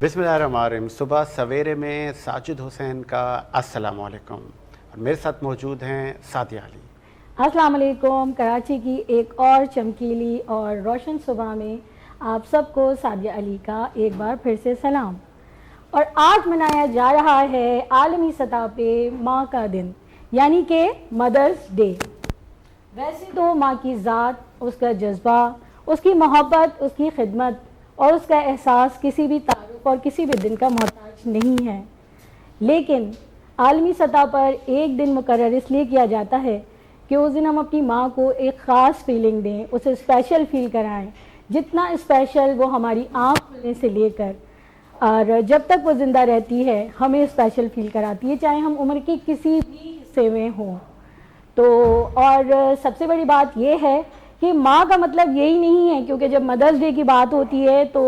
بسم اللہ الرحمن الرحیم۔ صبح سویرے میں ساجد حسین کا السلام علیکم، اور میرے ساتھ موجود ہیں سعدیہ علی۔ السلام علیکم۔ کراچی کی ایک اور چمکیلی اور روشن صبح میں آپ سب کو سعدیہ علی کا ایک بار پھر سے سلام۔ اور آج منایا جا رہا ہے عالمی سطح پہ ماں کا دن، یعنی کہ مدرس ڈے۔ ویسے تو ماں کی ذات، اس کا جذبہ، اس کی محبت، اس کی خدمت اور اس کا احساس کسی بھی تعارف اور کسی بھی دن کا محتاج نہیں ہے، لیکن عالمی سطح پر ایک دن مقرر اس لیے کیا جاتا ہے کہ اس دن ہم اپنی ماں کو ایک خاص فیلنگ دیں، اسے اسپیشل فیل کرائیں، جتنا اسپیشل وہ ہماری آنکھ کھلنے سے لے کر اور جب تک وہ زندہ رہتی ہے ہمیں اسپیشل فیل کراتی ہے، چاہے ہم عمر کے کسی بھی حصے میں ہوں۔ تو اور سب سے بڑی بات یہ ہے کہ ماں کا مطلب یہی نہیں ہے، کیونکہ جب مدرس ڈے کی بات ہوتی ہے تو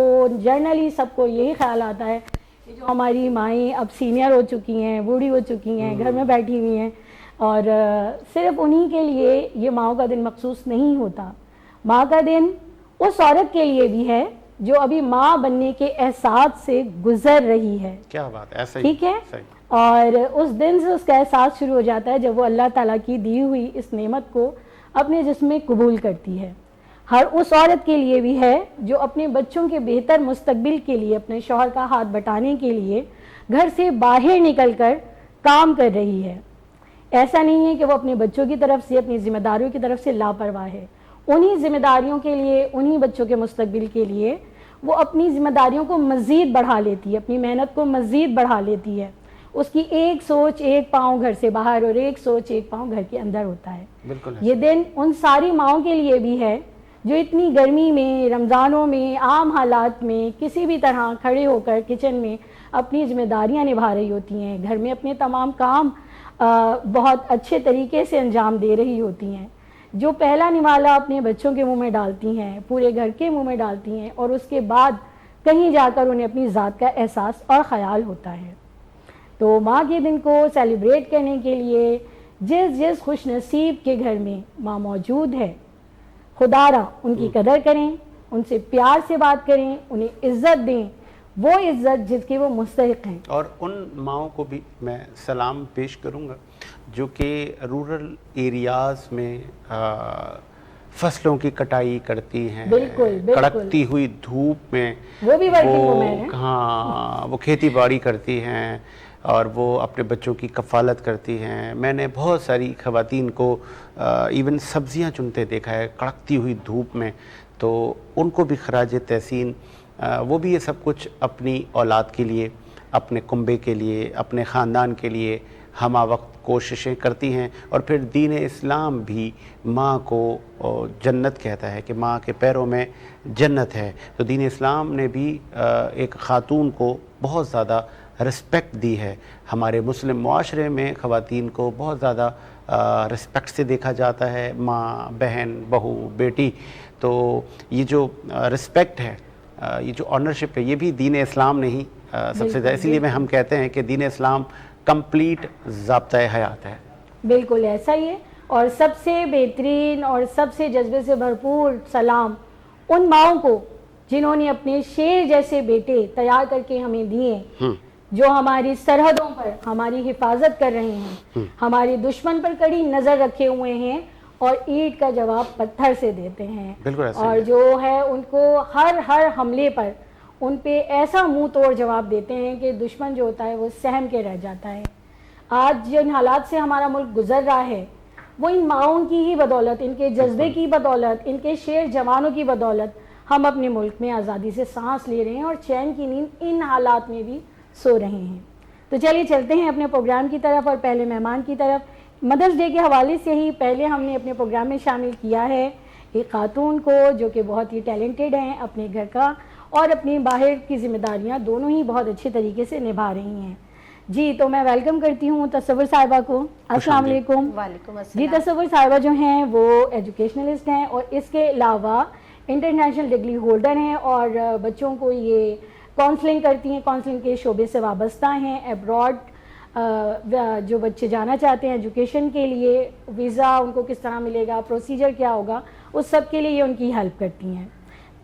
جنرلی سب کو یہی خیال آتا ہے کہ جو ہماری مائیں اب سینئر ہو چکی ہیں، بوڑھی ہو چکی ہیں، گھر میں بیٹھی ہوئی ہیں، اور صرف انہی کے لیے یہ ماؤں کا دن مخصوص نہیں ہوتا۔ ماں کا دن اس عورت کے لیے بھی ہے جو ابھی ماں بننے کے احساس سے گزر رہی ہے۔ کیا بات ہے، ایسا ہی ٹھیک ہے، صحیح۔ اور اس دن سے اس کا احساس شروع ہو جاتا ہے جب وہ اللہ تعالیٰ کی دی ہوئی اس نعمت کو اپنے جسم میں قبول کرتی ہے۔ ہر اس عورت کے لیے بھی ہے جو اپنے بچوں کے بہتر مستقبل کے لیے، اپنے شوہر کا ہاتھ بٹانے کے لیے گھر سے باہر نکل کر کام کر رہی ہے۔ ایسا نہیں ہے کہ وہ اپنے بچوں کی طرف سے، اپنی ذمہ داریوں کی طرف سے لاپرواہ ہے۔ انہی ذمہ داریوں کے لیے، انہی بچوں کے مستقبل کے لیے وہ اپنی ذمہ داریوں کو مزید بڑھا لیتی ہے، اپنی محنت کو مزید بڑھا لیتی ہے۔ اس کی ایک سوچ ایک پاؤں گھر سے باہر اور ایک سوچ ایک پاؤں گھر کے اندر ہوتا ہے۔ بالکل یہ دن ان ساری ماؤں کے لیے بھی ہے جو اتنی گرمی میں، رمضانوں میں، عام حالات میں کسی بھی طرح کھڑے ہو کر کچن میں اپنی ذمہ داریاں نبھا رہی ہوتی ہیں، گھر میں اپنے تمام کام بہت اچھے طریقے سے انجام دے رہی ہوتی ہیں، جو پہلا نوالا اپنے بچوں کے منہ میں ڈالتی ہیں، پورے گھر کے منہ میں ڈالتی ہیں، اور اس کے بعد کہیں جا کر انہیں اپنی ذات کا احساس اور خیال ہوتا ہے۔ تو ماں کے دن کو سیلیبریٹ کرنے کے لیے جس خوش نصیب کے گھر میں ماں موجود ہے، خدا را ان کی قدر کریں، ان سے پیار سے بات کریں، انہیں عزت دیں، وہ عزت جس کی وہ مستحق ہیں۔ اور ان ماؤں کو بھی میں سلام پیش کروں گا جو کہ رورل ایریاز میں فصلوں کی کٹائی کرتی ہیں، بالکل کڑکتی ہوئی دھوپ میں وہ بھی ورکنگ وومن ہیں۔ ہاں، وہ کھیتی باڑی کرتی ہیں اور وہ اپنے بچوں کی کفالت کرتی ہیں۔ میں نے بہت ساری خواتین کو ایون سبزیاں چنتے دیکھا ہے کڑکتی ہوئی دھوپ میں، تو ان کو بھی خراج تحسین۔ وہ بھی یہ سب کچھ اپنی اولاد کے لیے، اپنے کنبے کے لیے، اپنے خاندان کے لیے ہمہ وقت کوششیں کرتی ہیں، اور پھر دین اسلام بھی ماں کو جنت کہتا ہے کہ ماں کے پیروں میں جنت ہے۔ تو دین اسلام نے بھی ایک خاتون کو بہت زیادہ رسپیکٹ دی ہے۔ ہمارے مسلم معاشرے میں خواتین کو بہت زیادہ رسپیکٹ سے دیکھا جاتا ہے، ماں، بہن، بہو، بیٹی۔ تو یہ جو رسپیکٹ ہے، یہ جو آنرشپ ہے، یہ بھی دین اسلام نے ہی سب سے زیادہ، اسی لیے میں ہم کہتے ہیں کہ دین اسلام کمپلیٹ ضابطۂ حیات ہے۔ بالکل ایسا ہی ہے، اور سب سے بہترین اور سب سے جذبے سے بھرپور سلام ان ماؤں کو جنہوں نے اپنے شیر جیسے بیٹے تیار کر کے ہمیں دیے، جو ہماری سرحدوں پر ہماری حفاظت کر رہے ہیں، ہمارے دشمن پر کڑی نظر رکھے ہوئے ہیں اور اینٹ کا جواب پتھر سے دیتے ہیں، اور جو ہے ان کو ہر حملے پر ان پہ ایسا منہ توڑ جواب دیتے ہیں کہ دشمن جو ہوتا ہے وہ سہم کے رہ جاتا ہے۔ آج جن حالات سے ہمارا ملک گزر رہا ہے وہ ان ماؤں کی ہی بدولت، ان کے جذبے کی بدولت، ان کے شیر جوانوں کی بدولت ہم اپنے ملک میں آزادی سے سانس لے رہے ہیں اور چین کی نیند ان حالات میں بھی سو رہے ہیں۔ تو چلیے چلتے ہیں اپنے پروگرام کی طرف، اور پہلے مہمان کی طرف۔ مدرس ڈے کے حوالے سے ہی پہلے ہم نے اپنے پروگرام میں شامل کیا ہے ایک خاتون کو جو کہ بہت ہی ٹیلنٹڈ ہیں، اپنے گھر کا اور اپنی باہر کی ذمہ داریاں دونوں ہی بہت اچھے طریقے سے نبھا رہی ہیں۔ جی تو میں ویلکم کرتی ہوں تصور صاحبہ کو۔ السلام علیکم۔ وعلیکم السلام۔ جی تصور صاحبہ جو ہیں وہ ایجوکیشنلسٹ ہیں، اور اس کے علاوہ انٹرنیشنل ڈگری ہولڈر ہیں، اور بچوں کو یہ کاؤنسلنگ کرتی ہیں، کاؤنسلنگ کے شعبے سے وابستہ ہیں۔ ایبراڈ جو بچے جانا چاہتے ہیں ایجوکیشن کے لیے، ویزا ان کو کس طرح ملے گا، پروسیجر کیا ہوگا، اس سب کے لیے یہ ان کی ہیلپ کرتی ہیں۔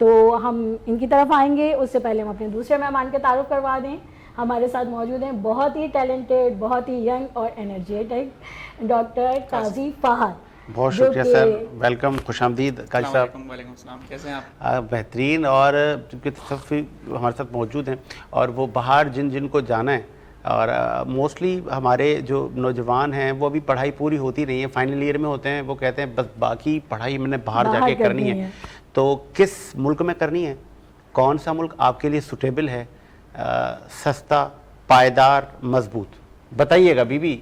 تو ہم ان کی طرف آئیں گے. اس سے پہلے ہم اپنے دوسرے مہمان کا تعارف کروا دیں. ہمارے ساتھ موجود ہیں بہت ہی ٹیلنٹڈ, بہت ہی ینگ اور انرجیٹک ڈاکٹر قاضی فہد. بہت شکریہ سر, ویلکم, خوش آمدید قاضی صاحب. وعلیکم السلام, کیسے ہیں آپ؟ بہترین. اور چونکہ سب ہمارے ساتھ موجود ہیں اور وہ باہر جن کو جانا ہے, اور موسٹلی ہمارے جو نوجوان ہیں وہ ابھی پڑھائی پوری ہوتی نہیں ہے, فائنل ایئر میں ہوتے ہیں, وہ کہتے ہیں بس باقی پڑھائی میں نے باہر جا کے کرنی ہے. تو کس ملک میں کرنی ہے, کون سا ملک آپ کے لیے سوٹیبل ہے, سستا, پائیدار, مضبوط؟ بتائیے گا بی بی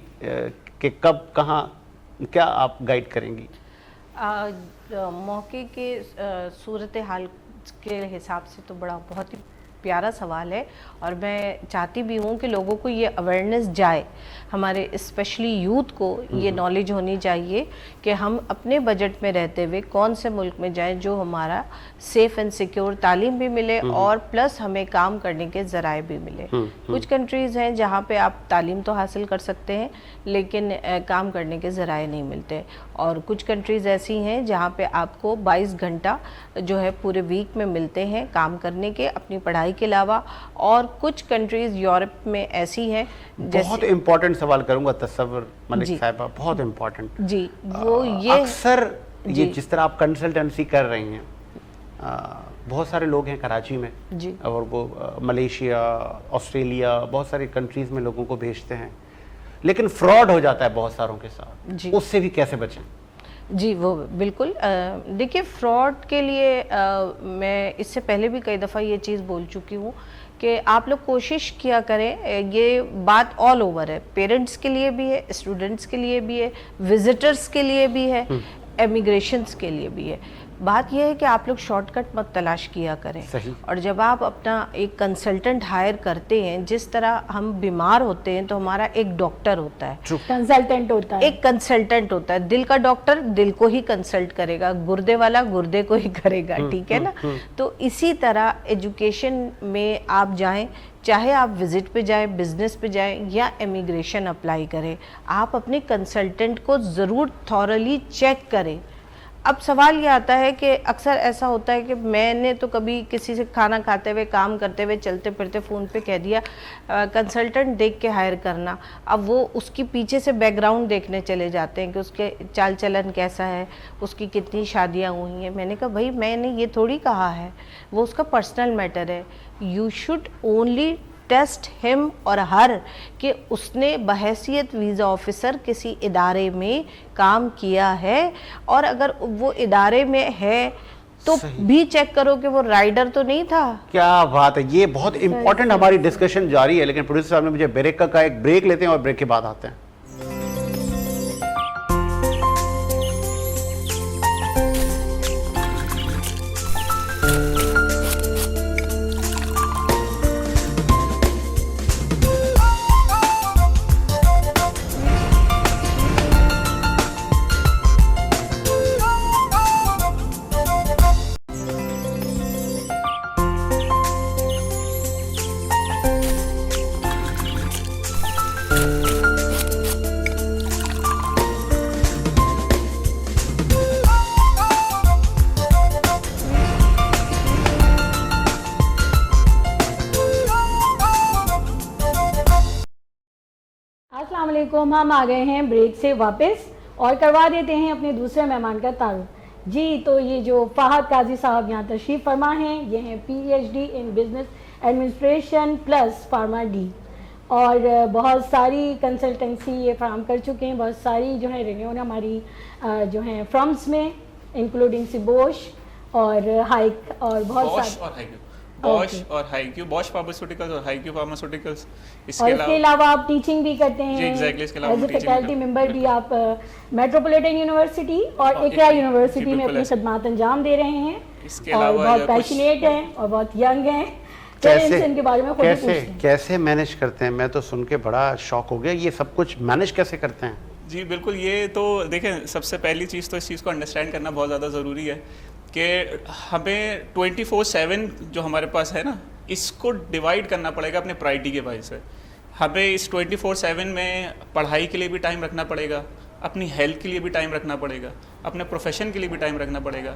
کہ کب, کہاں, کیا آپ گائیڈ کریں گی؟ موقع کے صورتحال کے حساب سے تو بہت ہی پیارا سوال ہے, اور میں چاہتی بھی ہوں کہ لوگوں کو یہ اویئرنیس جائے, ہمارے اسپیشلی یوتھ کو یہ نالج ہونی چاہیے کہ ہم اپنے بجٹ میں رہتے ہوئے کون سے ملک میں جائیں جو ہمارا سیف اینڈ سیکیور تعلیم بھی ملے اور پلس ہمیں کام کرنے کے ذرائع بھی ملے. کچھ کنٹریز ہیں جہاں پہ آپ تعلیم تو حاصل کر سکتے ہیں لیکن کام کرنے کے ذرائع نہیں ملتے, اور کچھ کنٹریز ایسی ہیں جہاں پہ آپ کو 22 گھنٹہ جو ہے پورے ویک میں ملتے ہیں کام کرنے کے اپنی پڑھائی کے علاوہ, اور کچھ کنٹریز یورپ میں ایسی ہیں. بہت امپورٹنٹ سوال کروں گا تصور ملک صاحبہ, بہت امپورٹنٹ. جی, وہ یہ اکثر یہ جس طرح آپ کنسلٹنسی کر رہی ہیں, بہت سارے لوگ ہیں کراچی میں, اور وہ ملیشیا, آسٹریلیا, بہت ساری کنٹریز میں لوگوں کو بھیجتے ہیں, لیکن فراڈ ہو جاتا ہے بہت ساروں کے ساتھ, اس سے بھی کیسے بچیں؟ جی وہ بالکل, دیکھیے فراڈ کے لیے میں اس سے پہلے بھی کئی دفعہ یہ چیز بول چکی ہوں کہ آپ لوگ کوشش کیا کریں, یہ بات آل اوور ہے, پیرنٹس کے لیے بھی ہے, اسٹوڈنٹس کے لیے بھی ہے, وزٹرز کے لیے بھی ہے, امیگریشنز کے لیے بھی ہے. بات یہ ہے کہ آپ لوگ شارٹ کٹ مت تلاش کیا کریں, اور جب آپ اپنا ایک کنسلٹنٹ ہائر کرتے ہیں, جس طرح ہم بیمار ہوتے ہیں تو ہمارا ایک ڈاکٹر ہوتا ہے, کنسلٹنٹ ہوتا ہے, ایک کنسلٹنٹ ہوتا ہے, دل کا ڈاکٹر دل کو ہی کنسلٹ کرے گا, گردے والا گردے کو ہی کرے گا, ٹھیک ہے نا. تو اسی طرح ایجوکیشن میں آپ جائیں, چاہے آپ وزٹ پہ جائیں, بزنس پہ جائیں یا امیگریشن اپلائی کریں, آپ اپنے کنسلٹنٹ کو ضرور تھورلی چیک کریں. اب سوال یہ آتا ہے کہ اکثر ایسا ہوتا ہے کہ میں نے تو کبھی کسی سے کھانا کھاتے ہوئے, کام کرتے ہوئے, چلتے پھرتے فون پہ کہہ دیا کنسلٹنٹ دیکھ کے ہائر کرنا, اب وہ اس کی پیچھے سے بیک گراؤنڈ دیکھنے چلے جاتے ہیں کہ اس کے چال چلن کیسا ہے, اس کی کتنی شادیاں ہوئی ہیں. میں نے کہا بھائی میں نے یہ تھوڑی کہا ہے, وہ اس کا پرسنل میٹر ہے. یو شوڈ اونلی ٹیسٹ ہم اور ہر کہ اس نے بحیثیت ویزا آفیسر کسی ادارے میں کام کیا ہے, اور اگر وہ ادارے میں ہے تو بھی چیک کرو کہ وہ رائڈر تو نہیں تھا. کیا بات ہے, یہ بہت امپورٹنٹ. ہماری ڈسکشن جاری ہے لیکن پروڈیوسر صاحب نے مجھے بریک کا کہا, ایک بریک لیتے ہیں اور بریک کے بعد آتے ہیں. السلام علیکم, ہم آ گئے ہیں بریک سے واپس اور کروا دیتے ہیں اپنے دوسرے مہمان کا تعارف. جی تو یہ جو فہد قاضی صاحب یہاں تشریف فرما ہیں, یہ ہیں PhD ان business administration plus pharma D, اور بہت ساری کنسلٹنسی یہ فراہم کر چکے ہیں, بہت ساری جو ہے رینیون ہماری جو ہیں فرمز میں, انکلوڈنگ سی بوش اور ہائیک اور بہت سارے بوش اور ہائیکیو, بوش فارماسیوٹیکلز اور ہائیکیو فارماسیوٹیکلز. اس کے علاوہ آپ ٹیچنگ بھی کرتے ہیں, ایز اے فیکلٹی ممبر بھی آپ میٹروپولیٹن یونیورسٹی اور اقرا یونیورسٹی میں اپنی خدمات انجام دے رہے ہیں, اور بہت پیشنیٹ ہیں اور بہت ینگ ہیں. ان کے بارے میں کیسے مینیج کرتے ہیں؟ میں تو سن کے بڑا شوق ہو گیا, یہ سب کچھ مینیج کیسے کرتے ہیں؟ جی بالکل, یہ تو دیکھیں سب سے پہلی چیز تو اس چیز کو انڈرسٹینڈ کرنا بہت زیادہ ضروری ہے کہ ہمیں 24/7 جو ہمارے پاس ہے نا, اس کو ڈیوائڈ کرنا پڑے گا اپنے پرائرٹی کے وجہ سے. ہمیں اس 24/7 میں پڑھائی کے لیے بھی ٹائم رکھنا پڑے گا, اپنی ہیلتھ کے لیے بھی ٹائم رکھنا پڑے گا, اپنے پروفیشن کے لیے بھی ٹائم رکھنا پڑے گا,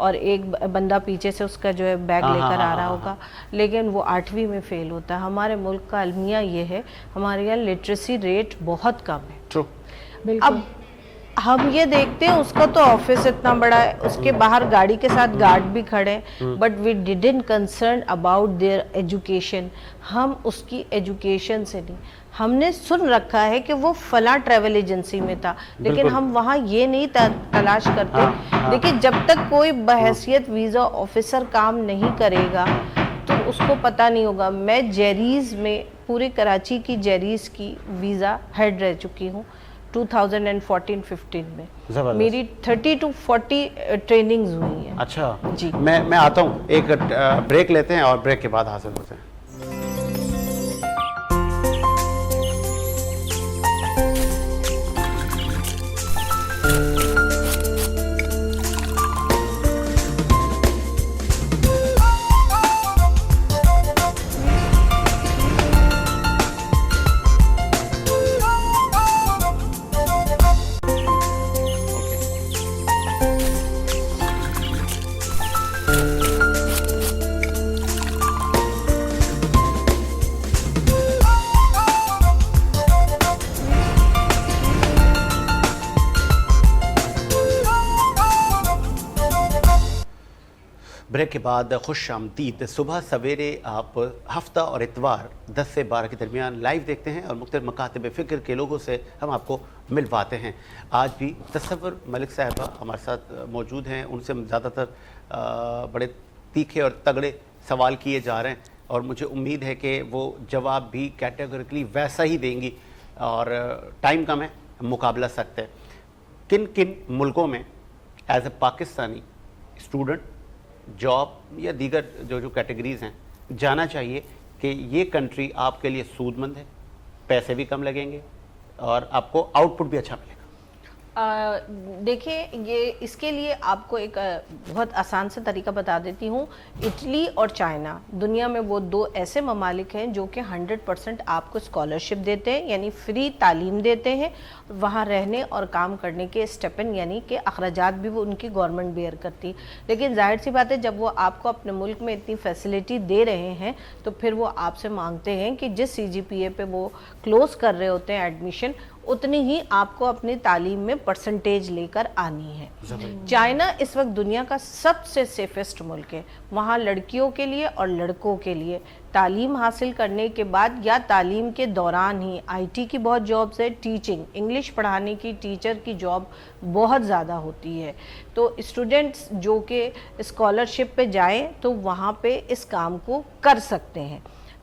اور ایک بندہ پیچھے سے اس کا جو ہے بیگ لے کر آ رہا ہوگا، لیکن وہ 8ویں میں فیل ہوتا ہے. ہمارے ملک کا المیہ یہ ہے، ہمارے یہاں لٹریسی ریٹ بہت کم ہے. ٹرو. اب ہم یہ دیکھتے ہیں اس کا تو آفس اتنا بڑا ہے، اس کے باہر گاڑی کے ساتھ گارڈ بھی کھڑے ہیں، but we didn't concern about their education. ہم اس کی ایجوکیشن سے نہیں، ہم نے سن رکھا ہے کہ وہ فلاں ٹریول ایجنسی میں تھا، لیکن ہم وہاں یہ نہیں تلاش کرتے. دیکھیں جب تک کوئی بحیثیت ویزا آفیسر کام نہیں کرے گا تو اس کو پتہ نہیں ہوگا. میں جیریز میں پورے کراچی کی جیریز کی ویزا ہیڈ رہ چکی ہوں 2014-15 میں. میری 30 to 40 ٹریننگز ہوئی ہیں. اچھا جی میں آتا ہوں، ایک بریک لیتے ہیں اور بریک کے بعد حاصل ہوتے ہیں. بریک کے بعد خوش آمدید. صبح سویرے آپ ہفتہ اور اتوار 10 سے 12 کے درمیان لائیو دیکھتے ہیں اور مختلف مکاتب فکر کے لوگوں سے ہم آپ کو ملواتے ہیں. آج بھی تصور ملک صاحبہ ہمارے ساتھ موجود ہیں. ان سے زیادہ تر بڑے تیکھے اور تگڑے سوال کیے جا رہے ہیں اور مجھے امید ہے کہ وہ جواب بھی کیٹیگوریکلی ویسا ہی دیں گی اور ٹائم کم ہے، مقابلہ سخت ہے. کن کن ملکوں میں as a Pakistani student job یا دیگر جو کیٹیگریز ہیں جانا چاہیے کہ یہ کنٹری آپ کے لیے سود مند ہے، پیسے بھی کم لگیں گے اور آپ کو آؤٹ پٹ بھی اچھا ملے گا؟ دیکھیں یہ اس کے لیے آپ کو ایک بہت آسان سے طریقہ بتا دیتی ہوں. اٹلی اور چائنا دنیا میں وہ دو ایسے ممالک ہیں جو کہ 100% آپ کو اسکالرشپ دیتے ہیں، یعنی فری تعلیم دیتے ہیں. وہاں رہنے اور کام کرنے کے اسٹیپن یعنی کہ اخراجات بھی وہ ان کی گورنمنٹ بیئر کرتی. لیکن ظاہر سی بات ہے جب وہ آپ کو اپنے ملک میں اتنی فیسلٹی دے رہے ہیں تو پھر وہ آپ سے مانگتے ہیں کہ جس CGPA پہ وہ کلوز کر رہے ہوتے ہیں ایڈمیشن، اتنی ہی آپ کو اپنی تعلیم میں پرسنٹیج لے کر آنی ہے. چائنا اس وقت دنیا کا سب سے سیفسٹ ملک ہے. وہاں لڑکیوں کے لیے اور لڑکوں کے لیے تعلیم حاصل کرنے کے بعد یا تعلیم کے دوران ہی IT کی بہت جابز ہے، ٹیچنگ انگلش پڑھانے کی ٹیچر کی جاب بہت زیادہ ہوتی ہے. تو اسٹوڈنٹس جو کہ اسکالرشپ پہ جائیں تو وہاں پہ اس کام کو کر سکتے ہیں.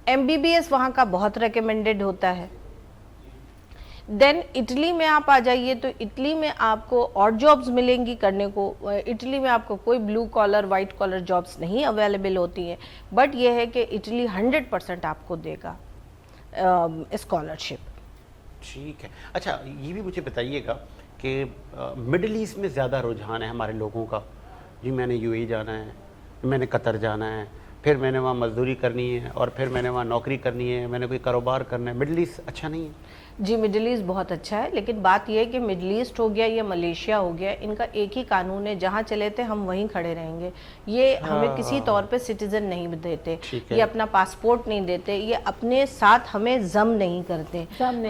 MBBS وہاں کا بہت ریکمینڈڈ ہوتا ہے. دین اٹلی میں آپ آ جائیے تو اٹلی میں آپ کو اور جابز ملیں گی کرنے کو. اٹلی میں آپ کو کوئی blue collar white collar jobs نہیں اویلیبل ہوتی ہیں، بٹ یہ ہے کہ اٹلی 100% آپ کو دے گا اسکالرشپ. ٹھیک ہے. اچھا یہ بھی مجھے بتائیے گا کہ مڈل ایسٹ میں زیادہ رجحان ہے ہمارے لوگوں کا، جی میں نے UAE جانا ہے، میں نے قطر جانا ہے، پھر میں نے وہاں مزدوری کرنی ہے اور پھر میں نے وہاں نوکری کرنی ہے، میں نے کوئی کاروبار کرنا ہے. مڈل ایسٹ اچھا نہیں ہے؟ جی مڈل ایسٹ بہت اچھا ہے، لیکن بات یہ ہے کہ مڈل ایسٹ ہو گیا یا ملیشیا ہو گیا، ان کا ایک ہی قانون ہے، جہاں چلے تھے ہم وہیں کھڑے رہیں گے. یہ ہمیں کسی طور پہ سٹیزن نہیں دیتے، یہ اپنا پاسپورٹ نہیں دیتے، یہ اپنے ساتھ ہمیں ضم نہیں کرتے.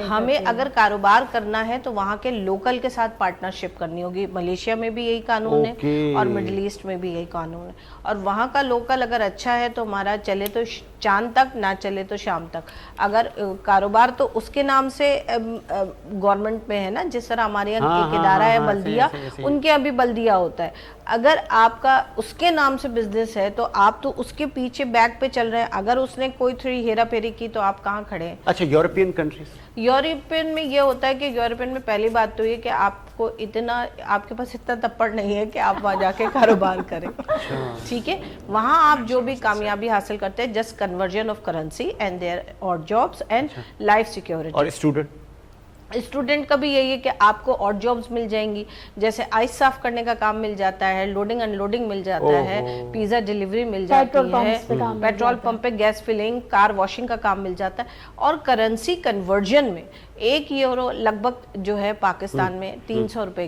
ہمیں اگر کاروبار کرنا ہے تو وہاں کے لوکل کے ساتھ پارٹنرشپ کرنی ہوگی. ملیشیا میں بھی یہی قانون ہے اور مڈل ایسٹ میں بھی یہی قانون ہے. اور وہاں کا لوکل اگر اچھا ہے تو ہمارا چلے تو چاند تک، نہ چلے تو شام تک. اگر کاروبار تو اس کے نام سے گورنمنٹ میں ہے نا، جس طرح ہمارے یہاں ایک ادارہ ہے بلدیہ، ان کے ابھی بلدیہ ہوتا ہے. اگر آپ کا اس کے نام سے بزنس ہے تو آپ تو اس کے پیچھے بیک پہ چل رہے ہیں. اگر اس نے کوئی تھوڑی ہیرا پھیری کی تو آپ کہاں کھڑے ہیں؟ اچھا یورپین کنٹریز؟ یورپین میں یہ ہوتا ہے کہ یورپین میں پہلی بات تو یہ کہ آپ کو اتنا، آپ کے پاس اتنا تپڑ نہیں ہے کہ آپ وہاں جا کے کاروبار کریں. ٹھیک ہے، وہاں آپ جو بھی کامیابی حاصل کرتے ہیں just conversion of currency and their اور جابس اینڈ لائف سیکیورٹی. اور اسٹوڈنٹ کا بھی یہی ہے کہ آپ کو اور جابز مل جائیں گی، جیسے آئس صاف کرنے کا کام مل جاتا ہے، لوڈنگ ان لوڈنگ مل جاتا ہے، پیزا ڈیلیوری مل جاتی ہے، پیٹرول پمپ پہ گیس فلنگ، کار واشنگ کا کام مل جاتا ہے. اور کرنسی کنورژن میں 1 یورو لگ بھگ جو ہے پاکستان میں 300 روپے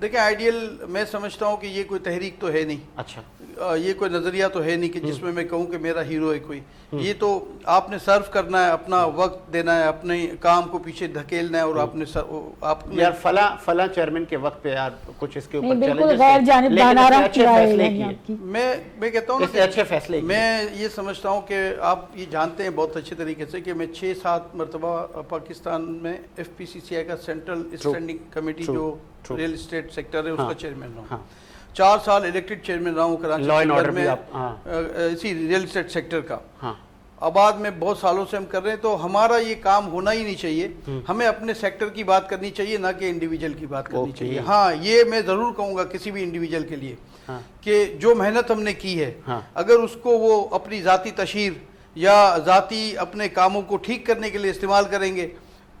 دیکھیں آئیڈیل میں سمجھتا ہوں کہ یہ کوئی تحریک تو ہے نہیں. اچھا, یہ کوئی نظریہ تو ہے نہیں کہ جس میں کہوں کہ میرا ہیرو ہے کوئی. یہ تو آپ نے سرو کرنا ہے, اپنا وقت دینا ہے, اپنے کام کو پیچھے دھکیلنا ہے, اور آپ نے یار فلاں چیئرمین کے وقت پہ یار کچھ اس کے اوپر بالکل غیر جانبدارانہ میں کہتا ہوں اچھے فیصلے. میں یہ سمجھتا ہوں کہ آپ یہ جانتے ہیں بہت اچھے طریقے سے کہ میں 6-7 مرتبہ پاکستان میں FPCCI کا سینٹرل اسٹینڈنگ کمیٹی جو ریل اسٹیٹ سیکٹر ہے اس کا چیئرمین رہا ہوں. 4 سال الیکٹڈ چیئرمین رہا ہوں کراچی میں اسی ریل اسٹیٹ سیکٹر کا. آباد میں بہت سالوں سے ہم کر رہے ہیں, تو ہمارا یہ کام ہونا ہی نہیں چاہیے. ہمیں اپنے سیکٹر کی بات کرنی چاہیے, نہ کہ انڈیویجل کی بات کرنی چاہیے. ہاں یہ میں ضرور کہوں گا کسی بھی انڈیویجل کے لیے کہ جو محنت ہم نے کی ہے, اگر اس کو وہ اپنی ذاتی تشہیر یا ذاتی اپنے کاموں کو ٹھیک کرنے کے لیے استعمال کریں گے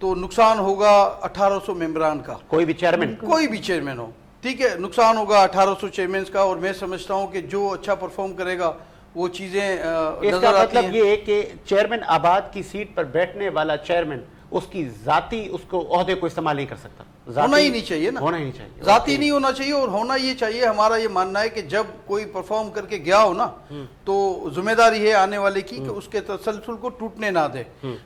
تو نقصان ہوگا 1800 ممبران کا. کوئی بھی چیئرمین ہو, ٹھیک ہے, نقصان ہوگا 1800 چیئرمینز کا. اور میں سمجھتا ہوں کہ جو اچھا پرفارم کرے گا وہ چیزیں نظر آتی ہیں. مطلب یہ ہے کہ چیئرمین آباد کی سیٹ پر بیٹھنے والا چیئرمین اس کی ذاتی اس کو عہدے کو استعمال نہیں کر سکتا. ہونا ہی نہیں چاہیے نا, ہونا ہی نہیں چاہیے, ذاتی نہیں ہونا چاہیے. اور ہونا یہ چاہیے, ہمارا یہ ماننا ہے کہ جب کوئی پرفارم کر کے گیا ہو نا تو ذمہ داری ہے آنے والے کی کہ اس کے تسلسل کو ٹوٹنے نہ دے,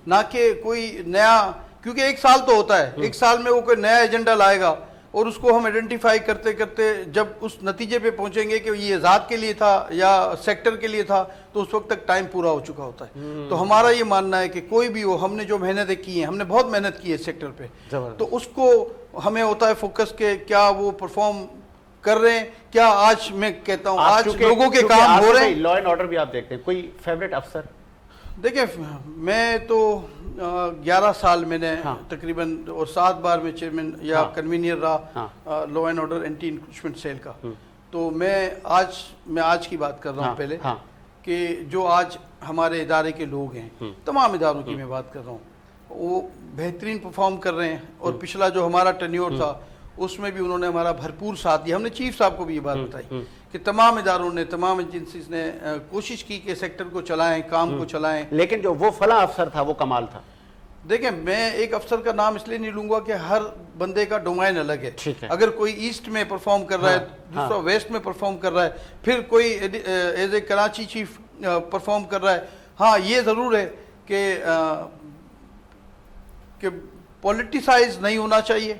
نہ کہ کوئی نیا, کیونکہ 1 سال تو ہوتا ہے, 1 سال میں وہ کوئی نیا ایجنڈا لائے گا اور اس کو ہم آئیڈینٹیفائی کرتے کرتے جب اس نتیجے پہ پہنچیں گے کہ یہ ذات کے لیے تھا یا سیکٹر کے لیے تھا تو اس وقت تک ٹائم پورا ہو چکا ہوتا ہے. تو ہمارا یہ ماننا ہے کہ کوئی بھی ہو, ہم نے جو محنتیں کی ہیں, ہم نے بہت محنت کی ہے سیکٹر پہ, تو اس کو ہمیں ہوتا ہے فوکس کہ کیا وہ پرفارم کر رہے ہیں, کیا آج میں کہتا ہوں آج لوگوں کے کام ہو رہے ہیں. لا اینڈ آرڈر بھی آپ دیکھتے ہیں, کوئی فیوریٹ افسر؟ دیکھیں میں تو 11 سال میں نے تقریباً اور 7 بار میں چیئرمین یا کنوینئر رہا law and order anti encroachment cell کا. تو میں آج کی بات کر رہا ہوں پہلے کہ جو آج ہمارے ادارے کے لوگ ہیں, تمام اداروں کی میں بات کر رہا ہوں, وہ بہترین پرفارم کر رہے ہیں. اور پچھلا جو ہمارا ٹینیور تھا اس میں بھی انہوں نے ہمارا بھرپور ساتھ دیا. ہم نے چیف صاحب کو بھی یہ بات بتائی کہ تمام اداروں نے, تمام ایجنسیز نے کوشش کی کہ سیکٹر کو چلائیں, کام کو چلائیں. لیکن جو وہ فلاں افسر تھا وہ کمال تھا. دیکھیں میں ایک افسر کا نام اس لیے نہیں لوں گا کہ ہر بندے کا ڈومائن الگ ہے. اگر کوئی ایسٹ میں پرفارم کر رہا ہے, دوسرا ویسٹ میں پرفارم کر رہا ہے, پھر کوئی as a Karachi chief perform کر رہا ہے. ہاں یہ ضرور ہے کہ پولیٹیسائز نہیں ہونا چاہیے.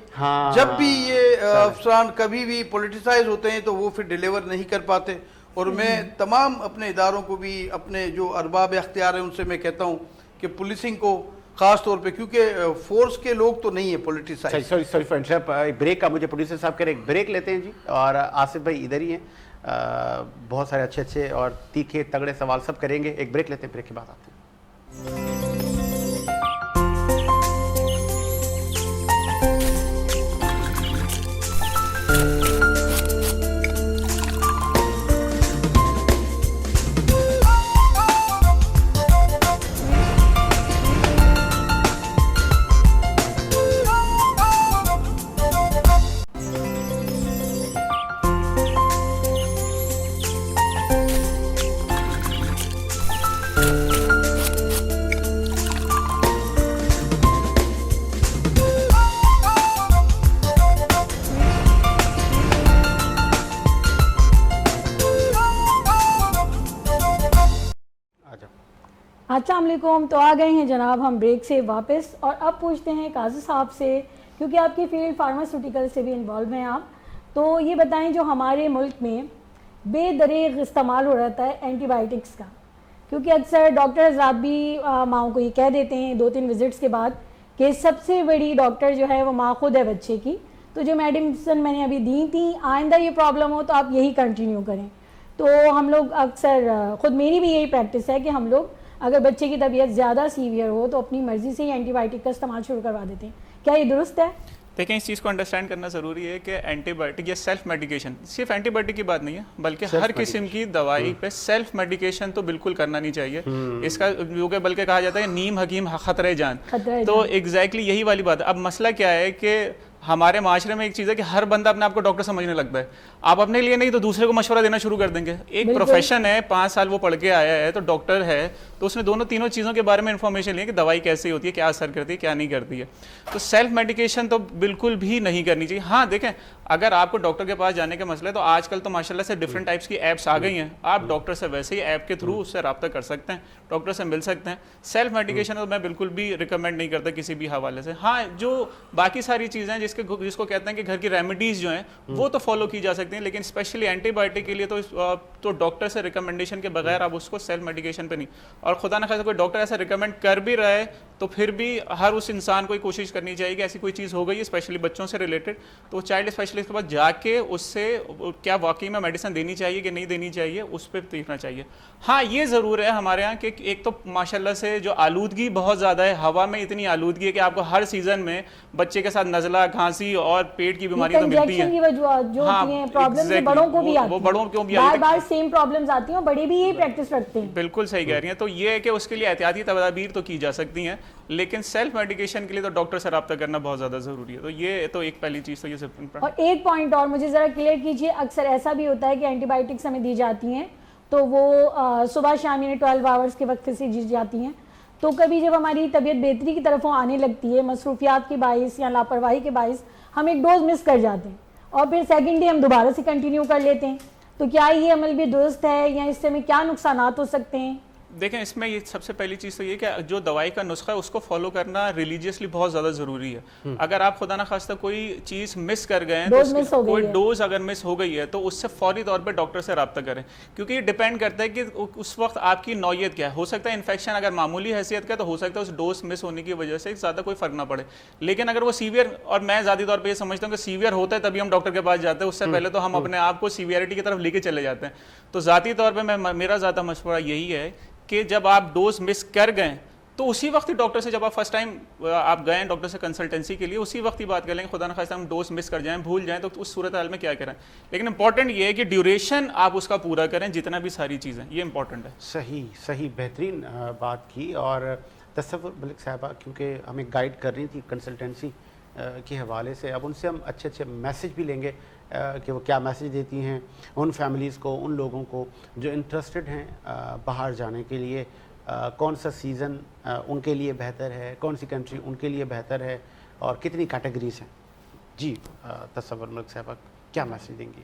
جب بھی یہ افسران کبھی بھی پولیٹیسائز ہوتے ہیں تو وہ پھر ڈیلیور نہیں کر پاتے. اور میں تمام اپنے اداروں کو بھی, اپنے جو ارباب اختیار ہیں ان سے میں کہتا ہوں کہ پولیسنگ کو خاص طور پہ, کیونکہ فورس کے لوگ تو نہیں ہے پولیٹیسائز. سوری بریک کا مجھے پروڈیوسر صاحب کہہ رہے ایک بریک لیتے ہیں جی. اور آصف بھائی ادھر ہی ہیں, بہت سارے اچھے اور تیکھے تگڑے سوال سب کریں گے. ایک بریک لیتے ہیں, بریک کے بعد آتے ہیں. السلام علیکم. تو آ گئے ہیں جناب ہم بریک سے واپس, اور اب پوچھتے ہیں قاضی صاحب سے, کیونکہ آپ کی فیلڈ فارماسیوٹیکل سے بھی انوالو ہیں آپ, تو یہ بتائیں جو ہمارے ملک میں بے دریغ استعمال ہو رہتا ہے اینٹی بائیوٹکس کا, کیونکہ اکثر ڈاکٹر حضرات بھی ماؤں کو یہ کہہ دیتے ہیں 2-3 وزٹس کے بعد کہ سب سے بڑی ڈاکٹر جو ہے وہ ماں خود ہے بچے کی, تو جو میڈیسن میں نے ابھی دی تھی آئندہ یہ پرابلم ہو تو آپ یہی کنٹینیو کریں. تو ہم لوگ اکثر, خود میری بھی یہی پریکٹس ہے کہ ہم لوگ اگر بچے کی طبیعت زیادہ سیویئر ہو تو اپنی مرضی سے ہی اینٹی بائیوٹک کا استعمال شروع کروا دیتے ہیں. کیا یہ درست ہے؟ دیکھیں اس چیز کو انڈرسٹینڈ کرنا ضروری ہے کہ اینٹی بائیوٹک یا سیلف میڈیکیشن صرف اینٹی بائیوٹک کی بات نہیں ہے, بلکہ ہر قسم کی دوائی پہ سیلف میڈیکیشن تو بالکل کرنا نہیں چاہیے. اس کا جو کہ بلکہ کہا جاتا ہے نیم حکیم خطرہ جان, تو ایگزیکٹلی یہی والی بات ہے. اب مسئلہ کیا ہے کہ ہمارے معاشرے میں ایک چیز ہے کہ ہر بندہ اپنے آپ کو ڈاکٹر سمجھنے لگتا ہے. آپ اپنے لیے نہیں تو دوسرے کو مشورہ دینا شروع کر دیں گے. ایک پروفیشن ہے, 5 سال وہ پڑھ کے آیا ہے تو ڈاکٹر ہے, تو اس نے دونوں تینوں چیزوں کے بارے میں انفارمیشن لی ہے کہ دوائی کیسی ہوتی ہے, کیا اثر کرتی ہے, کیا نہیں کرتی ہے. تو سیلف میڈیکیشن تو بالکل بھی نہیں کرنی چاہیے. ہاں دیکھیں, اگر آپ کو ڈاکٹر کے پاس جانے کا مسئلہ ہے تو آج کل تو ماشاء اللہ سے ڈفرنٹ ٹائپس کی ایپس آ گئی ہیں, آپ ڈاکٹر سے ویسے ہی ایپ کے تھرو اس سے رابطہ کر سکتے ہیں, ڈاکٹر سے مل سکتے ہیں. سیلف میڈیکیشن تو میں بالکل بھی ریکمینڈ نہیں کرتا کسی بھی حوالے سے. ہاں جو باقی ساری چیزیں ہیں جس کو کہتے ہیں کہ گھر کی ریمیڈیز جو ہیں وہ تو فالو کی جا سکتی ہیں, لیکن اسپیشلی اینٹی بایوٹک کے لیے تو ڈاکٹر سے ریکمنڈیشن کے بغیر آپ اس کو سیلف میڈیکیشن پہ نہیں. اور خدا نخواستہ کوئی ڈاکٹر ایسا ریکمینڈ کر بھی رہا ہے تو پھر بھی ہر اس انسان کو کوشش کرنی چاہیے کہ ایسی کوئی چیز ہو گئی ہے اسپیشلی بچوں سے ریلیٹڈ تو چائلڈ اسپیشلسٹ کے پاس جا کے اس سے کیا واقعی میں میڈیسن دینی چاہیے کہ نہیں دینی چاہیے اس پہ دیکھنا چاہیے. ہاں یہ ضرور ہے ہمارے یہاں کہ ایک تو ماشاءاللہ سے جو آلودگی بہت زیادہ ہے, ہوا میں اتنی آلودگی ہے کہ آپ کو ہر سیزن میں بچے کے ساتھ نزلہ, کھانسی اور پیٹ کی بیماری تو ملتی ہے. جو ہوتی ہیں پرابلمز بڑوں کو بھی آتی ہیں, وہ بڑوں کو بھی بار بار سیم پرابلمز آتی ہیں اور بڑے بھی یہی پریکٹس رکھتے ہیں. بالکل صحیح کہہ رہی ہیں. تو یہ ہے کہ اس کے لیے احتیاطی تدابیر تو کی جا سکتی ہیں, لیکن سیلف میڈیکیشن کے لیے تو ڈاکٹر سے رابطہ کرنا بہت زیادہ ضروری ہے. تو یہ تو ایک پہلی چیز تو یہ سب. اور ایک پوائنٹ اور مجھے ذرا کلیئر کیجیے, اکثر ایسا بھی ہوتا ہے کہ اینٹی بایوٹکس ہمیں دی جاتی ہیں تو وہ صبح شام یعنی 12 آورس کے وقت سے دی جاتی ہیں, تو کبھی جب ہماری طبیعت بہتری کی طرف آنے لگتی ہے مصروفیات کے باعث یا لاپرواہی کے باعث ہم ایک ڈوز مس کر جاتے ہیں اور پھر سیکنڈ ڈے ہم دوبارہ سے کنٹینیو کر لیتے ہیں. تو کیا یہ عمل بھی درست ہے یا اس سے ہمیں کیا نقصانات ہو سکتے ہیں؟ دیکھیں اس میں یہ سب سے پہلی چیز تو یہ کہ جو دوائی کا نسخہ ہے اس کو فالو کرنا ریلیجیسلی بہت زیادہ ضروری ہے. اگر آپ خدا نخواستہ کوئی چیز مس کر گئے ہیں, کوئی ڈوز اگر مس ہو گئی ہے تو اس سے فوری طور پہ ڈاکٹر سے رابطہ کریں, کیونکہ یہ ڈیپینڈ کرتا ہے کہ اس وقت آپ کی نوعیت کیا ہے. ہو سکتا ہے انفیکشن اگر معمولی حیثیت کا تو ہو سکتا ہے اس ڈوز مس ہونے کی وجہ سے زیادہ کوئی فرق نہ پڑے, لیکن اگر وہ سیویئر, اور میں ذاتی طور پہ یہ سمجھتا ہوں کہ سیویئر ہوتا ہے تبھی ہم ڈاکٹر کے پاس جاتے ہیں, اس سے پہلے تو ہم اپنے آپ کو سیویئرٹی کی طرف لے کے چلے جاتے ہیں. تو ذاتی طور پہ میرا ذاتی مشورہ یہی ہے کہ جب آپ ڈوز مس کر گئے تو اسی وقت ہی ڈاکٹر سے, جب آپ فرسٹ ٹائم آپ گئے ڈاکٹر سے کنسلٹنسی کے لیے, اسی وقت ہی بات کر لیں. خدا نخواستہ ہم ڈوز مس کر جائیں, بھول جائیں تو اس صورتحال میں کیا کریں. لیکن امپورٹنٹ یہ ہے کہ ڈیوریشن آپ اس کا پورا کریں جتنا بھی ساری چیزیں, یہ امپورٹنٹ ہے. صحیح بہترین بات کی. اور تصور ملک صاحبہ کیونکہ ہمیں گائیڈ کر رہی تھی کنسلٹنسی کے حوالے سے, اب ان سے ہم اچھے میسج بھی لیں گے کہ وہ کیا میسج دیتی ہیں ان فیملیز کو, ان لوگوں کو جو انٹرسٹڈ ہیں باہر جانے کے لیے, کون سا سیزن ان کے لیے بہتر ہے, کون سی کنٹری ان کے لیے بہتر ہے, اور کتنی کیٹیگریز ہیں. جی تصور ملک صاحبہ کیا میسج دیں گی؟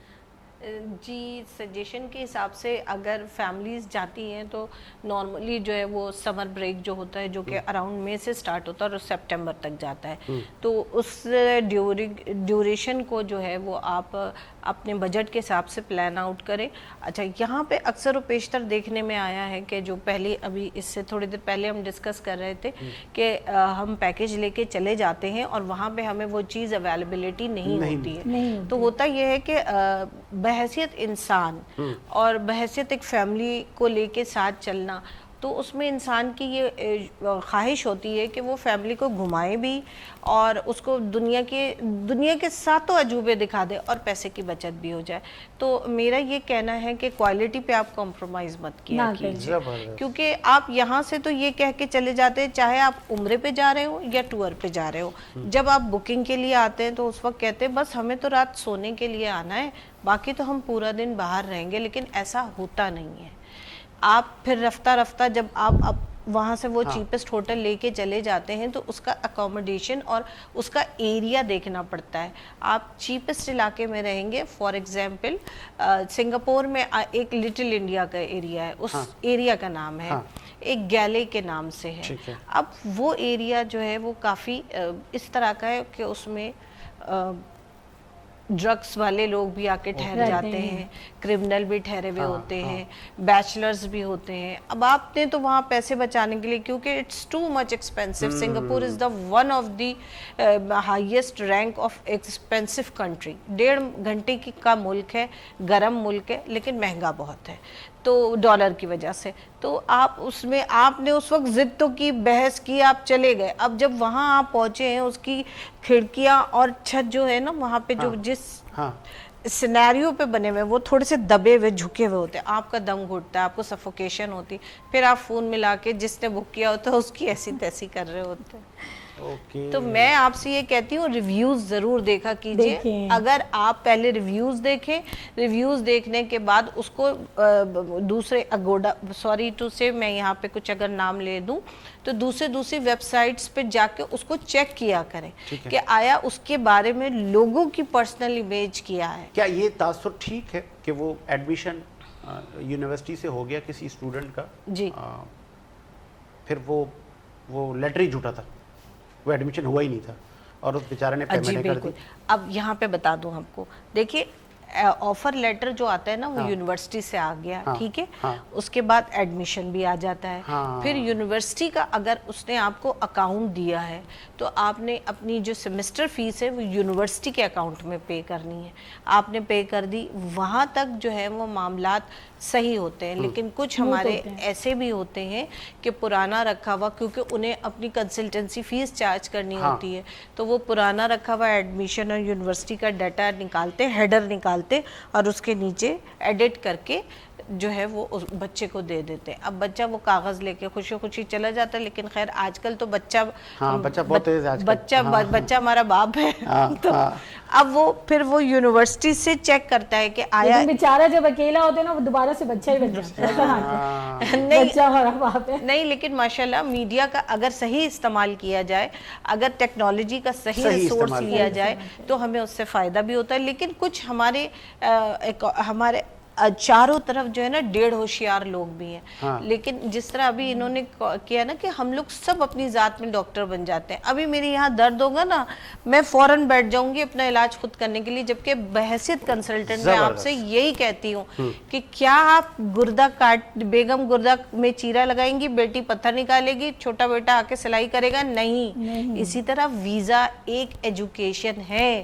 جی سجیشن کے حساب سے اگر فیملیز جاتی ہیں تو نارملی جو ہے وہ سمر بریک جو ہوتا ہے جو کہ اراؤنڈ مئی سے سٹارٹ ہوتا ہے اور سپٹمبر تک جاتا ہے, تو اس ڈیوریشن کو جو ہے وہ آپ اپنے بجٹ کے حساب سے پلان آؤٹ کریں. اچھا یہاں پہ اکثر و بیشتر دیکھنے میں آیا ہے کہ جو پہلے ابھی اس سے تھوڑی دیر پہلے ہم ڈسکس کر رہے تھے کہ ہم پیکیج لے کے چلے جاتے ہیں اور وہاں پہ ہمیں وہ چیز اویلیبلٹی نہیں ہوتی ہے. تو ہوتا یہ ہے کہ بحیثیت انسان اور بحیثیت ایک فیملی کو لے کے ساتھ چلنا, تو اس میں انسان کی یہ خواہش ہوتی ہے کہ وہ فیملی کو گھمائے بھی اور اس کو دنیا کے ساتوں عجوبے دکھا دے اور پیسے کی بچت بھی ہو جائے. تو میرا یہ کہنا ہے کہ کوالٹی پہ آپ کمپرومائز مت کیا کیجیے, کیونکہ آپ یہاں سے تو یہ کہہ کے چلے جاتے ہیں چاہے آپ عمرے پہ جا رہے ہو یا ٹور پہ جا رہے ہو, جب آپ بکنگ کے لیے آتے ہیں تو اس وقت کہتے ہیں بس ہمیں تو رات سونے کے لیے آنا ہے, باقی تو ہم پورا دن باہر رہیں گے, لیکن ایسا ہوتا نہیں ہے. آپ پھر رفتہ رفتہ جب آپ وہاں سے وہ چیپسٹ ہوٹل لے کے چلے جاتے ہیں تو اس کا اکوموڈیشن اور اس کا ایریا دیکھنا پڑتا ہے. آپ چیپسٹ علاقے میں رہیں گے, فار ایگزامپل سنگاپور میں ایک لٹل انڈیا کا ایریا ہے, اس ایریا کا نام ہے ایک گیلے کے نام سے ہے. اب وہ ایریا جو ہے وہ کافی اس طرح کا ہے کہ اس میں ڈرگس والے لوگ بھی آ کے ٹھہر جاتے ہیں, کرمنل بھی ٹھہرے ہوئے ہوتے ہیں, بیچلرز بھی ہوتے ہیں. اب آپ نے تو وہاں پیسے بچانے کے لیے, کیونکہ it's too much expensive, Singapore is the one of the highest rank of expensive country, 1.5 گھنٹے کا ملک ہے, گرم ملک ہے, لیکن مہنگا بہت ہے تو ڈالر کی وجہ سے. تو آپ نے اس وقت ضد تو کی, بحث کی, آپ چلے گئے. اب جب وہاں آپ پہنچے ہیں, اس کی کھڑکیاں اور چھت جو ہے نا وہاں پہ جو جس سینیریو پہ بنے ہوئے وہ تھوڑے سے دبے ہوئے جھکے ہوئے ہوتے ہیں, آپ کا دم گھٹتا ہے, آپ کو سفوکیشن ہوتی, پھر آپ فون ملا کے جس نے بک کیا ہوتا ہے اس کی ایسی تیسی کر رہے ہوتے ہیں. تو میں آپ سے یہ کہتی ہوں ریویوز ضرور دیکھا کیجئے. اگر آپ پہلے ریویوز دیکھیں, ریویوز دیکھنے کے بعد اس کو دوسرے اگوڈا, سوری ٹو سے میں یہاں پہ کچھ اگر نام لے دوں, تو دوسری ویب سائٹس پہ جا کے اس کو چیک کیا کریں کہ آیا اس کے بارے میں لوگوں کی پرسنل امیج کیا ہے. کیا یہ تاثر ٹھیک ہے کہ وہ ایڈمیشن یونیورسٹی سے ہو گیا کسی اسٹوڈنٹ کا, جی, پھر وہ لیٹر ہی جھوٹا تھا, وہ ایڈمیشن ہوا ہی نہیں تھا اور اس بیچارے نے پیمنٹ کر دی. اب یہاں پہ بتا دوں آپ کو, دیکھیے آفر لیٹر جو آتا ہے نا وہ یونیورسٹی سے آ گیا, ٹھیک ہے, اس کے بعد ایڈمیشن بھی آ جاتا ہے, پھر یونیورسٹی کا اگر اس نے آپ کو اکاؤنٹ دیا ہے تو آپ نے اپنی جو سیمسٹر فیس ہے وہ یونیورسٹی کے اکاؤنٹ میں پے کرنی ہے, آپ نے پے کر دی, وہاں تک جو ہے وہ معاملات صحیح ہوتے ہیں. لیکن کچھ ہمارے ایسے بھی ہوتے ہیں کہ پرانا رکھا ہوا, کیونکہ انہیں اپنی کنسلٹنسی فیس چارج کرنی ہوتی ہے, تو وہ پرانا رکھا ہوا ایڈمیشن اور یونیورسٹی کا ڈیٹا نکالتے, ہیڈر نکالتے اور اس کے نیچے ایڈٹ کر کے جو ہے وہ اس بچے کو دے دیتے. اب بچہ وہ کاغذ لے کے خوشی خوشی چلا جاتا ہے, لیکن خیر آج کل تو بچہ ہمارا باپ ہے, تو اب وہ پھر وہ یونیورسٹی سے چیک کرتا ہے کہ آیا, بیچارہ جب اکیلا ہوتا ہے نا وہ دوبارہ سے بچہ ہی بن جاتا ہے. بچہ ہمارا باپ ہے. نہیں, لیکن ماشاءاللہ میڈیا کا اگر صحیح استعمال کیا جائے, اگر ٹیکنالوجی کا صحیح ریسورس لیا جائے تو ہمیں اس سے فائدہ بھی ہوتا ہے. لیکن کچھ ہمارے چاروں طرف جو ہے نا ڈیڑھ ہوشیار لوگ بھی ہیں, لیکن جس طرح ابھی انہوں نے کیا نا کہ ہم لوگ سب اپنی ذات میں ڈاکٹر بن جاتے ہیں. ابھی میرے یہاں درد ہوگا نا, میں فوراً بیٹھ جاؤں گی اپنا علاج خود کرنے کے لیے, جبکہ بحیثیت کنسلٹنٹ میں آپ سے یہی کہتی ہوں کہ کیا آپ گردہ بیگم گردہ میں چیرا لگائیں گی, بیٹی پتھر نکالے گی, چھوٹا بیٹا آ کے سلائی کرے گا؟ نہیں. اسی طرح ویزا ایک ایجوکیشن ہے.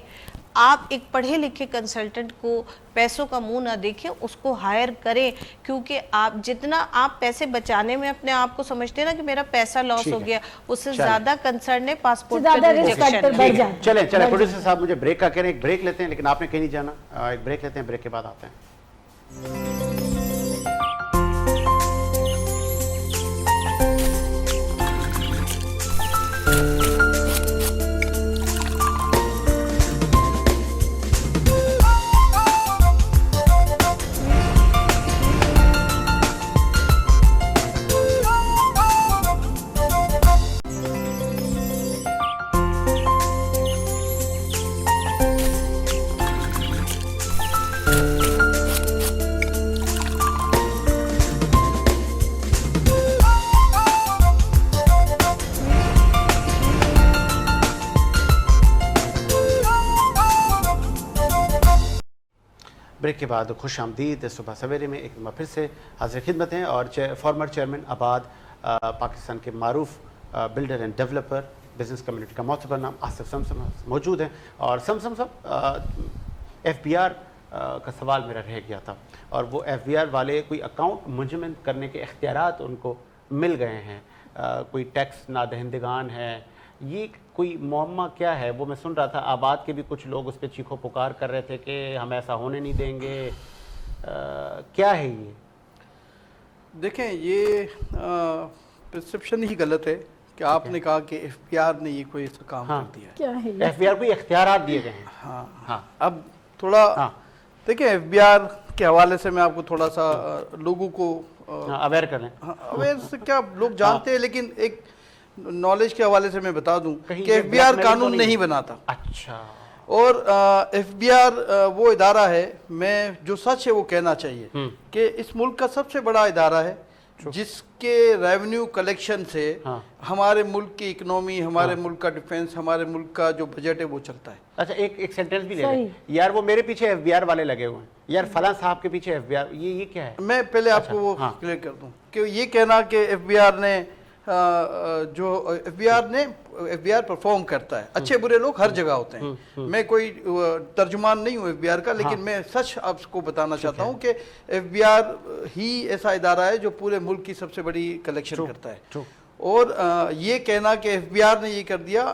آپ ایک پڑھے لکھے کنسلٹنٹ کو پیسوں کا منہ نہ دیکھیں, اس کو ہائر کریں, کیونکہ آپ جتنا آپ پیسے بچانے میں اپنے آپ کو سمجھتے ہیں نا کہ میرا پیسہ لاس ہو گیا, اس سے زیادہ کنسرن ہے پاسپورٹ کا ریجیکشن. چلیں پروڈیوسر صاحب مجھے بریک کا کہہ رہے ہیں, ایک بریک لیتے ہیں, لیکن آپ نے کہیں نہیں جانا, ایک بریک لیتے ہیں, بریک کے بعد آتے ہیں. بریک کے بعد خوش آمدید. صبح سویرے میں ایک بار پھر سے حاضر خدمت ہیں, اور فارمر چیئرمین آباد پاکستان کے معروف builder and developer, business community کا معتبر نام آصف سمسم موجود ہیں. اور سمسم صاحب, ایف بی آر کا سوال میرا رہ گیا تھا, اور وہ ایف بی آر والے کوئی اکاؤنٹ منجمد کرنے کے اختیارات ان کو مل گئے ہیں, کوئی ٹیکس نادہندگان ہے, یہ کوئی معمہ کیا ہے؟ وہ میں سن رہا تھا آباد کے بھی کچھ لوگ اس پہ چیخو پکار کر رہے تھے کہ ہم ایسا ہونے نہیں دیں گے, کیا ہے یہ؟ دیکھیں, یہ پرسپشن ہی غلط ہے کہ آپ نے کہا کہ ایف بی آر نے یہ کوئی ایسا کام کر دیا ہے. کیا ہے ایف بی آر کوئی اختیارات دیے گئے ہیں. ہاں, اب تھوڑا دیکھیں ایف بی آر کے حوالے سے میں آپ کو تھوڑا سا لوگوں کو اویئر کریں. اویئر سے کیا لوگ جانتے ہیں, لیکن ایک نالج کے حوالے سے میں بتا دوں کہ ایف بی آر قانون نہیں بناتا. اچھا. اور ایف بی آر وہ ادارہ ہے, میں جو سچ ہے وہ کہنا چاہیے کہ اس ملک کا سب سے بڑا ادارہ ہے جس کے ریونیو کلیکشن سے ہمارے ملک کی اکنومی, ہمارے ملک کا ڈیفنس, ہمارے ملک کا جو بجٹ ہے وہ چلتا ہے. اچھا, ایک سینٹنس بھی لے لیں یار, وہ میرے پیچھے ایف بی آر والے لگے ہوئے ہیں یار, فلاں صاحب کے پیچھے ایف بی آر, یہ کیا ہے؟ میں پہلے آپ کو وہ کلیئر کر دوں کہ یہ کہنا کہ ایف بی آر نے ایف بی آر پرفارم کرتا ہے, اچھے برے لوگ ہر جگہ ہوتے ہیں. میں کوئی ترجمان نہیں ہوں ایف بی آر کا, لیکن میں سچ آپ کو بتانا چاہتا ہوں کہ ایف بی آر ہی ایسا ادارہ ہے جو پورے ملک کی سب سے بڑی کلیکشن کرتا ہے. اور یہ کہنا کہ ایف بی آر نے یہ کر دیا,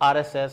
RSS,